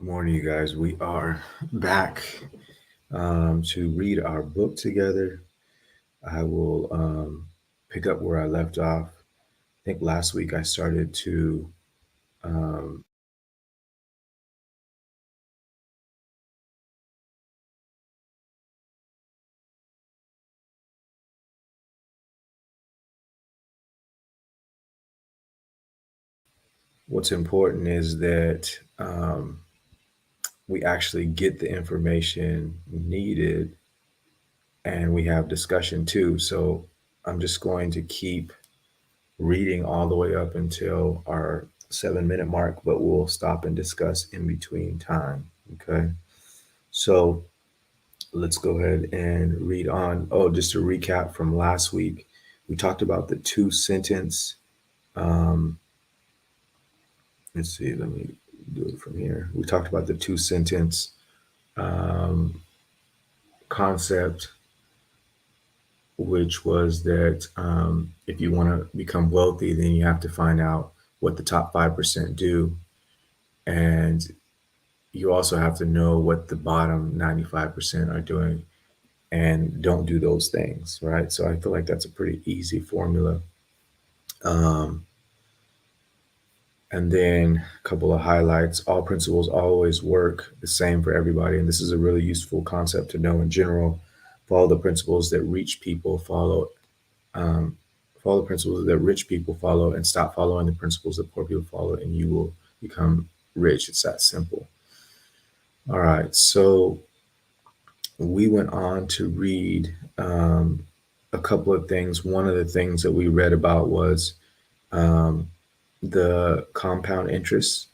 Morning, you guys. We are back to read our book together. I will pick up where I left off. I think last week I started to. Um, what's important is that we actually get the information needed and we have discussion too. So I'm just going to keep reading all the way up until our 7 minute mark, but we'll stop and discuss in between time. Okay. So let's go ahead and read on. Oh, just to recap from last week, we talked about the two sentence. Um, let's see, let me do it from here. We talked about the two sentence um, concept, which was that if you want to become wealthy, then you have to find out what the top 5% do. And you also have to know what the bottom 95% are doing and don't do those things, right? So I feel like that's a pretty easy formula. Um, and then a couple of highlights. All principles always work the same for everybody. And this is a really useful concept to know in general. Follow the principles that um, follow the principles that rich people follow and stop following the principles that poor people follow, and you will become rich. It's that simple. All right. So we went on to read um, a couple of things. One of the things that we read about was um, the compound interest.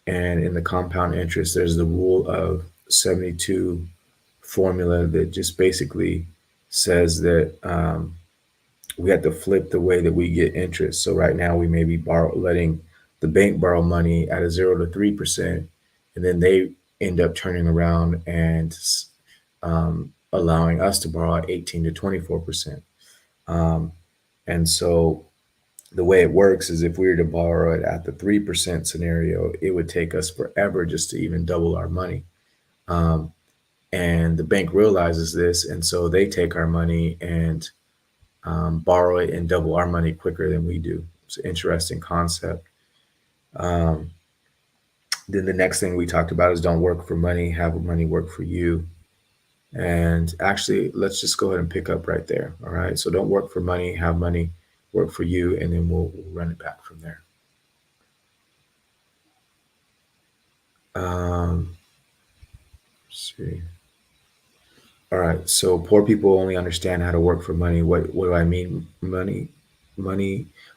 And in the compound interest, there's the rule of 72 formula that just basically says that we have to flip the way that we get interest. So right now we may be letting the bank borrow money at a 0 to 3%, and then they end up turning around and allowing us to borrow at 18 to 24%. Um, and so the way it works is if we were to borrow it at the 3% scenario, it would take us forever just to even double our money. Um, and the bank realizes this, and so they take our money and borrow it and double our money quicker than we do. It's an interesting concept. Um, then the next thing we talked about is don't work for money, have money work for you. And actually, let's just go ahead and pick up right there. All right. So don't work for money, have money work for you, and then we'll run it back from there. Let's see. All right. So poor people only understand how to work for money. What do I mean? Money,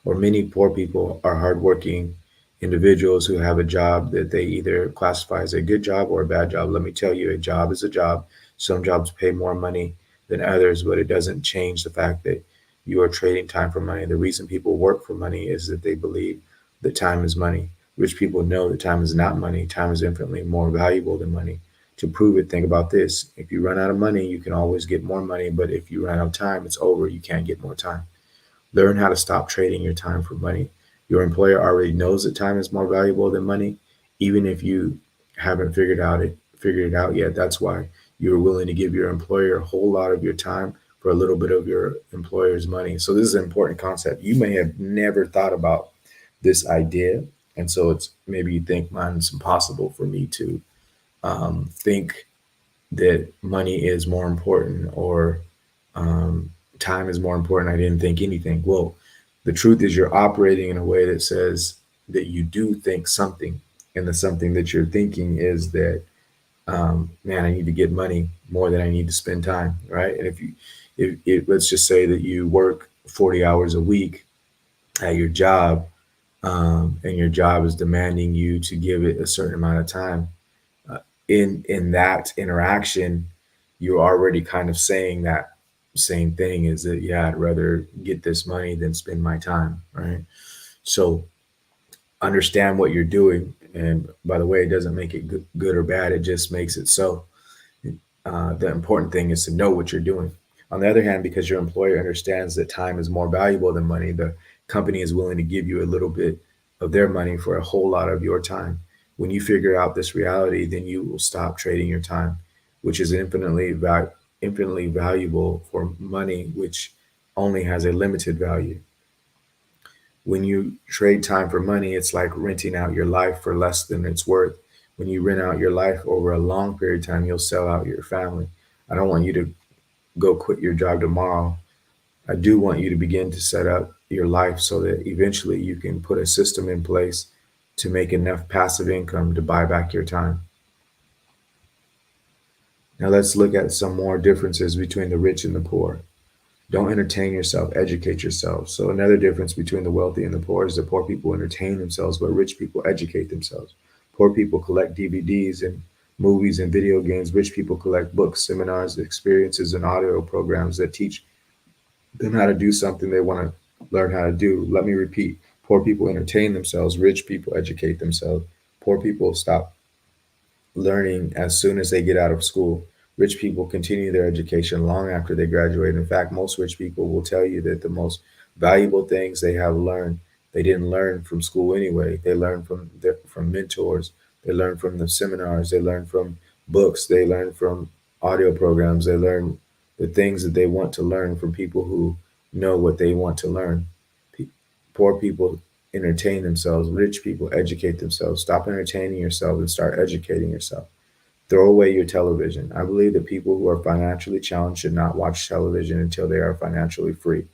or many poor people are hardworking individuals who have a job that they either classify as a good job or a bad job. Let me tell you, a job is a job. Some jobs pay more money than others, but it doesn't change the fact that you are trading time for money. The reason people work for money is that they believe that time is money. Rich people know that time is not money. Time is infinitely more valuable than money. To prove it, think about this. If you run out of money, you can always get more money, but if you run out of time, it's over. You can't get more time. Learn how to stop trading your time for money. Your employer already knows that time is more valuable than money, even if you haven't figured it out yet. That's why you're willing to give your employer a whole lot of your time for a little bit of your employer's money. So this is an important concept. You may have never thought about this idea, and so it's maybe you think mine's impossible for me to think that money is more important or um, time is more important. I didn't think anything. Well, the truth is you're operating in a way that says that you do think something, and the something that you're thinking is that man, I need to get money more than I need to spend time, right? And if let's just say that you work 40 hours a week at your job, and your job is demanding you to give it a certain amount of time, in that interaction, you're already kind of saying that same thing is that, yeah, I'd rather get this money than spend my time, right? So understand what you're doing. And by the way, it doesn't make it good or bad, it just makes it so. The important thing is to know what you're doing. On the other hand, because your employer understands that time is more valuable than money, the company is willing to give you a little bit of their money for a whole lot of your time. When you figure out this reality, then you will stop trading your time, which is infinitely valuable for money, which only has a limited value. When you trade time for money, it's like renting out your life for less than it's worth. When you rent out your life over a long period of time, you'll sell out your family. I don't want you to go quit your job tomorrow. I do want you to begin to set up your life so that eventually you can put a system in place to make enough passive income to buy back your time. Now let's look at some more differences between the rich and the poor. Don't entertain yourself, educate yourself. So another difference between the wealthy and the poor is that poor people entertain themselves, but rich people educate themselves. Poor people collect DVDs and movies and video games. Rich people collect books, seminars, experiences, and audio programs that teach them how to do something they want to learn how to do. Let me repeat. Poor people entertain themselves. Rich people educate themselves. Poor people stop learning as soon as they get out of school. Rich people continue their education long after they graduate. In fact, most rich people will tell you that the most valuable things they have learned, they didn't learn from school anyway. They learned from mentors. They learned from the seminars. They learned from books. They learned from audio programs. They learn the things that they want to learn from people who know what they want to learn. Pe- Poor people entertain themselves. Rich people educate themselves. Stop entertaining yourself and start educating yourself. Throw away your television. I believe that people who are financially challenged should not watch television until they are financially free.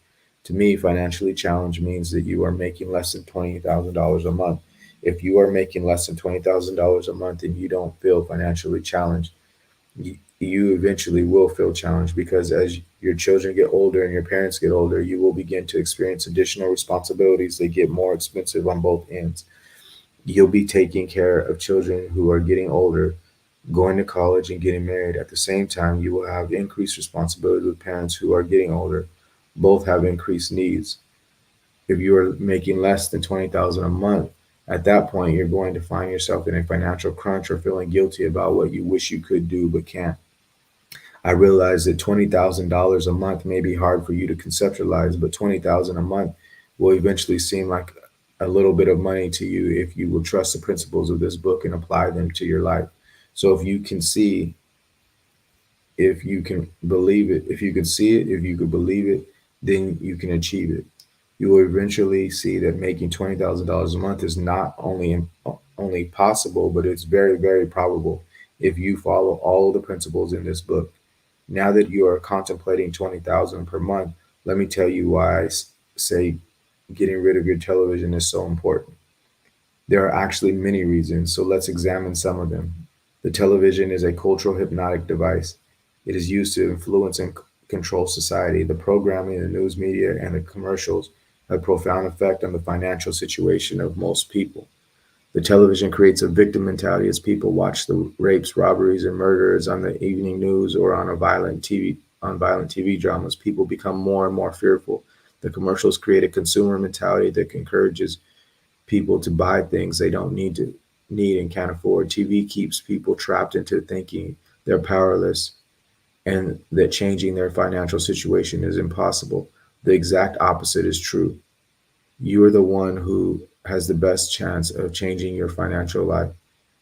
To me, financially challenged means that you are making less than $20,000 a month. If you are making less than $20,000 a month and you don't feel financially challenged, you eventually will feel challenged because as your children get older and your parents get older, you will begin to experience additional responsibilities that get more expensive on both ends. You'll be taking care of children who are getting older, going to college, and getting married. At the same time, you will have increased responsibility with parents who are getting older. Both have increased needs. If you are making less than 20,000 a month, at that point you're going to find yourself in a financial crunch or feeling guilty about what you wish you could do but can't. I realize that $20,000 a month may be hard for you to conceptualize, but 20,000 a month will eventually seem like a little bit of money to you if you will trust the principles of this book and apply them to your life. So if you can see, if you can believe it, if you can see it, if you can believe it, then you can achieve it. You will eventually see that making $20,000 a month is not only possible, but it's very, very probable if you follow all of the principles in this book. Now that you are contemplating 20,000 per month, let me tell you why say getting rid of your television is so important. There are actually many reasons, so let's examine some of them. The television is a cultural hypnotic device. It is used to influence and control society. The programming, the news media, and the commercials have a profound effect on the financial situation of most people. The television creates a victim mentality as people watch the rapes, robberies, and murders on the evening news or on violent TV dramas. People become more and more fearful. The commercials create a consumer mentality that encourages people to buy things they don't need and can't afford. TV keeps people trapped into thinking they're powerless and that changing their financial situation is impossible. The exact opposite is true. You are the one who has the best chance of changing your financial life,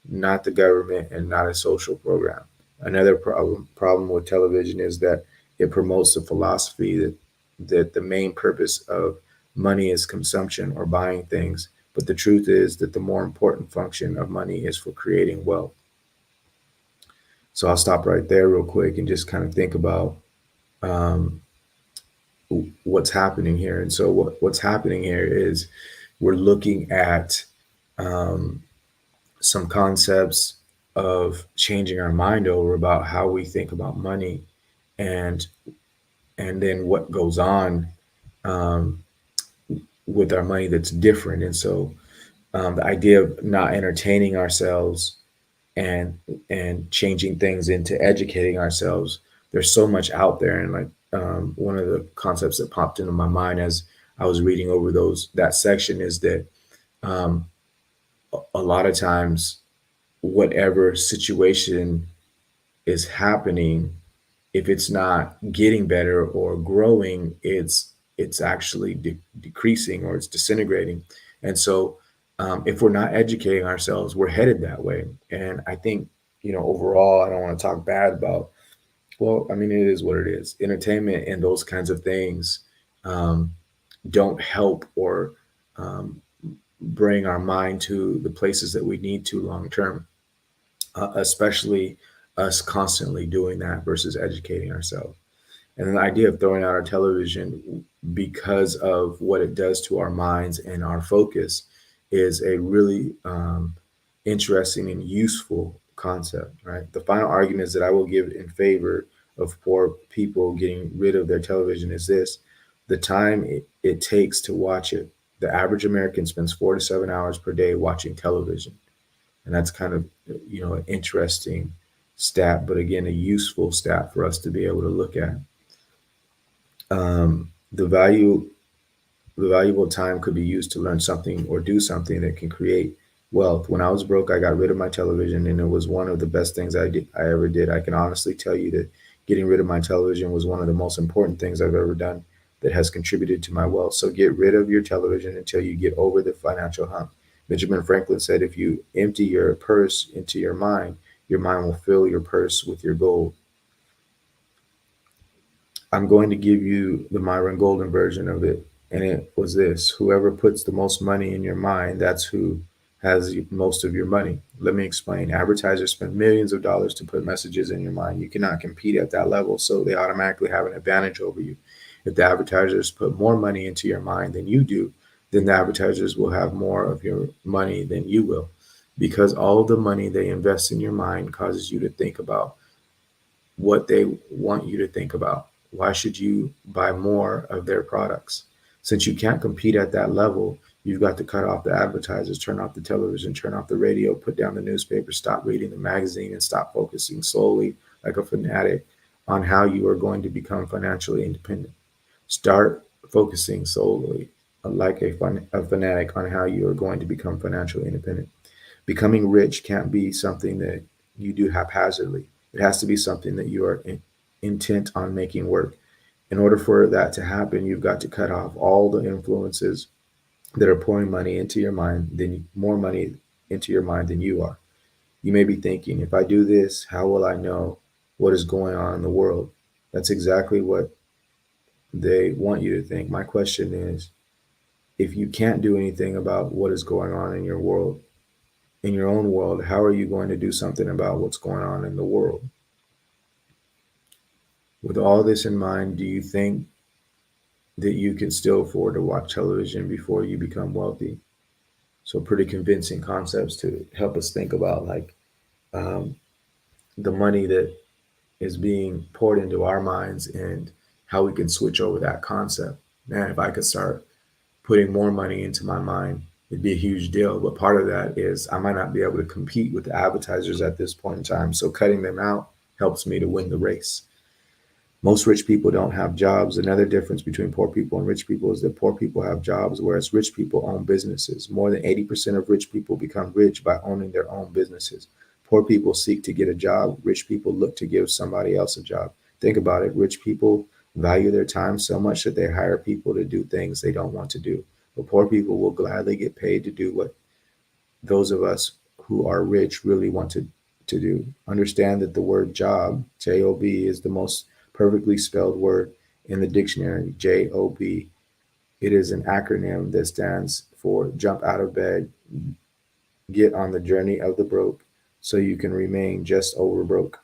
not the government and not a social program. Another problem with television is that it promotes the philosophy that the main purpose of money is consumption or buying things. But the truth is that the more important function of money is for creating wealth. So I'll stop right there real quick and just kind of think about um, what's happening here. And so what's happening here is we're looking at um, some concepts of changing our mind over about how we think about money and and then what goes on um, with our money that's different. And so the idea of not entertaining ourselves and changing things into educating ourselves. There's so much out there, and like one of the concepts that popped into my mind as I was reading over those that section is that um, a lot of times, whatever situation is happening, if it's not getting better or growing, it's actually decreasing or it's disintegrating. And so If we're not educating ourselves, we're headed that way. And I think, overall, I don't want to talk bad about, well, I mean, it is what it is. Entertainment and those kinds of things um, don't help or um, bring our mind to the places that we need to long term, especially us constantly doing that versus educating ourselves. And the idea of throwing out our television because of what it does to our minds and our focus is a really interesting and useful concept, right? The final arguments that I will give in favor of poor people getting rid of their television is this: the time it takes to watch it. The average American spends 4 to 7 hours per day watching television. And that's kind of, an interesting stat, but again, a useful stat for us to be able to look at. The valuable time could be used to learn something or do something that can create wealth. When I was broke, I got rid of my television, and it was one of the best things I ever did. I can honestly tell you that getting rid of my television was one of the most important things I've ever done that has contributed to my wealth. So get rid of your television until you get over the financial hump. Benjamin Franklin said, if you empty your purse into your mind will fill your purse with your gold. I'm going to give you the Myron Golden version of it. And it was this: whoever puts the most money in your mind, that's who has most of your money. Let me explain. Advertisers spend millions of dollars to put messages in your mind. You cannot compete at that level, so they automatically have an advantage over you. If the advertisers put more money into your mind than you do, then the advertisers will have more of your money than you will, because all of the money they invest in your mind causes you to think about what they want you to think about. Why should you buy more of their products? Since you can't compete at that level, you've got to cut off the advertisers, turn off the television, turn off the radio, put down the newspaper, stop reading the magazine, and stop focusing solely like a fanatic on how you are going to become financially independent. Start focusing solely like a fanatic on how you are going to become financially independent. Becoming rich can't be something that you do haphazardly. It has to be something that you are intent on making work. In order for that to happen, you've got to cut off all the influences that are pouring money into your mind, then more money into your mind than you are. You may be thinking, if I do this, how will I know what is going on in the world? That's exactly what they want you to think. My question is, if you can't do anything about what is going on in your world, in your own world, how are you going to do something about what's going on in the world? With all this in mind, do you think that you can still afford to watch television before you become wealthy? So, pretty convincing concepts to help us think about, like, um, the money that is being poured into our minds and how we can switch over that concept. Man, if I could start putting more money into my mind, it'd be a huge deal. But part of that is I might not be able to compete with the advertisers at this point in time. So cutting them out helps me to win the race. Most rich people don't have jobs. Another difference between poor people and rich people is that poor people have jobs, whereas rich people own businesses. More than 80% of rich people become rich by owning their own businesses. Poor people seek to get a job. Rich people look to give somebody else a job. Think about it. Rich people value their time so much that they hire people to do things they don't want to do. But poor people will gladly get paid to do what those of us who are rich really want to do. Understand that the word job, job, is the most perfectly spelled word in the dictionary, job. It is an acronym that stands for jump out of bed, get on the journey of the broke, so you can remain just over broke.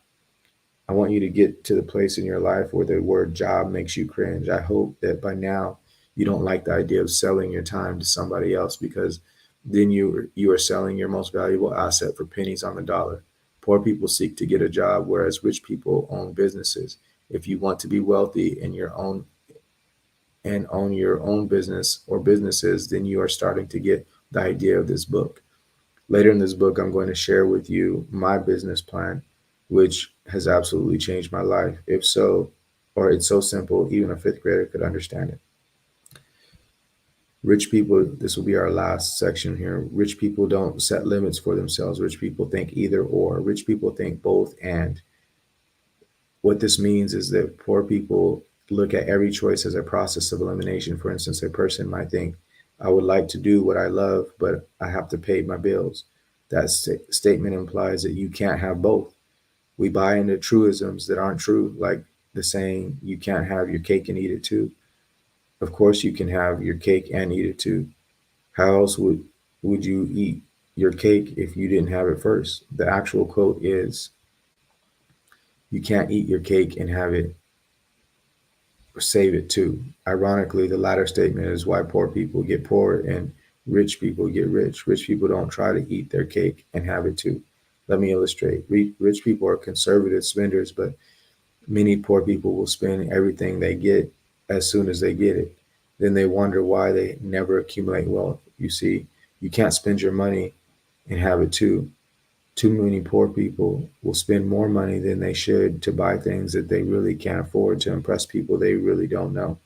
I want you to get to the place in your life where the word job makes you cringe. I hope that by now you don't like the idea of selling your time to somebody else, because then you are selling your most valuable asset for pennies on the dollar. Poor people seek to get a job, whereas rich people own businesses. If you want to be wealthy in your own and own your own business or businesses, then you are starting to get the idea of this book. Later in this book, I'm going to share with you my business plan, which has absolutely changed my life. If so, or it's so simple, even a fifth grader could understand it. Rich people, this will be our last section here. Rich people don't set limits for themselves. Rich people think either or. Rich people think both and. What this means is that poor people look at every choice as a process of elimination. For instance, a person might think, I would like to do what I love, but I have to pay my bills. That statement implies that you can't have both. We buy into truisms that aren't true, like the saying, you can't have your cake and eat it too. Of course, you can have your cake and eat it too. How else would you eat your cake if you didn't have it first? The actual quote is, you can't eat your cake and have it save it too. Ironically, the latter statement is why poor people get poor and rich people get rich. Rich people don't try to eat their cake and have it too. Let me illustrate. Rich people are conservative spenders, but many poor people will spend everything they get as soon as they get it. Then they wonder why they never accumulate wealth. You see, you can't spend your money and have it too. Too many poor people will spend more money than they should to buy things that they really can't afford to impress people they really don't know.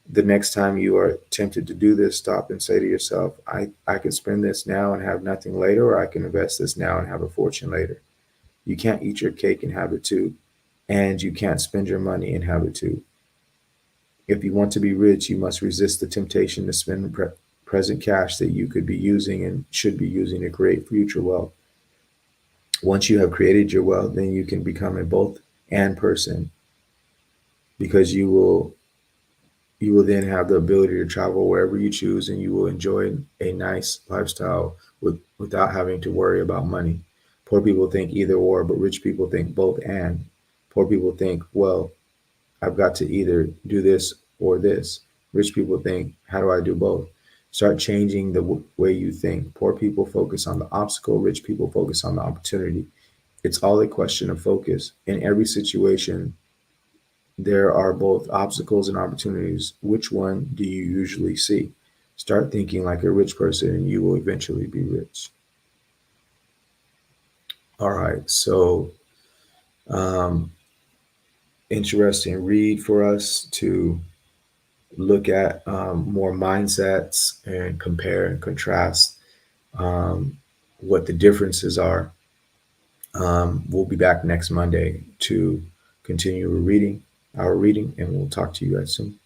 The next time you are tempted to do this, stop and say to yourself, I can spend this now and have nothing later, or I can invest this now and have a fortune later. You can't eat your cake and have it too, and you can't spend your money and have it too. If you want to be rich, you must resist the temptation to spend present cash that you could be using and should be using to create future wealth. Once you have created your wealth, then you can become a both and person, because you will then have the ability to travel wherever you choose, and you will enjoy a nice lifestyle without having to worry about money. Poor people think either or, but rich people think both and. Poor people think, well, I've got to either do this or this. Rich people think, how do I do both? Start changing the way you think. Poor people focus on the obstacle, rich people focus on the opportunity. It's all a question of focus. In every situation, there are both obstacles and opportunities. Which one do you usually see? Start thinking like a rich person, and you will eventually be rich. All right. So, um, interesting read for us to look at more mindsets and compare and contrast what the differences are. We'll be back next Monday to continue reading our reading, and we'll talk to you guys soon.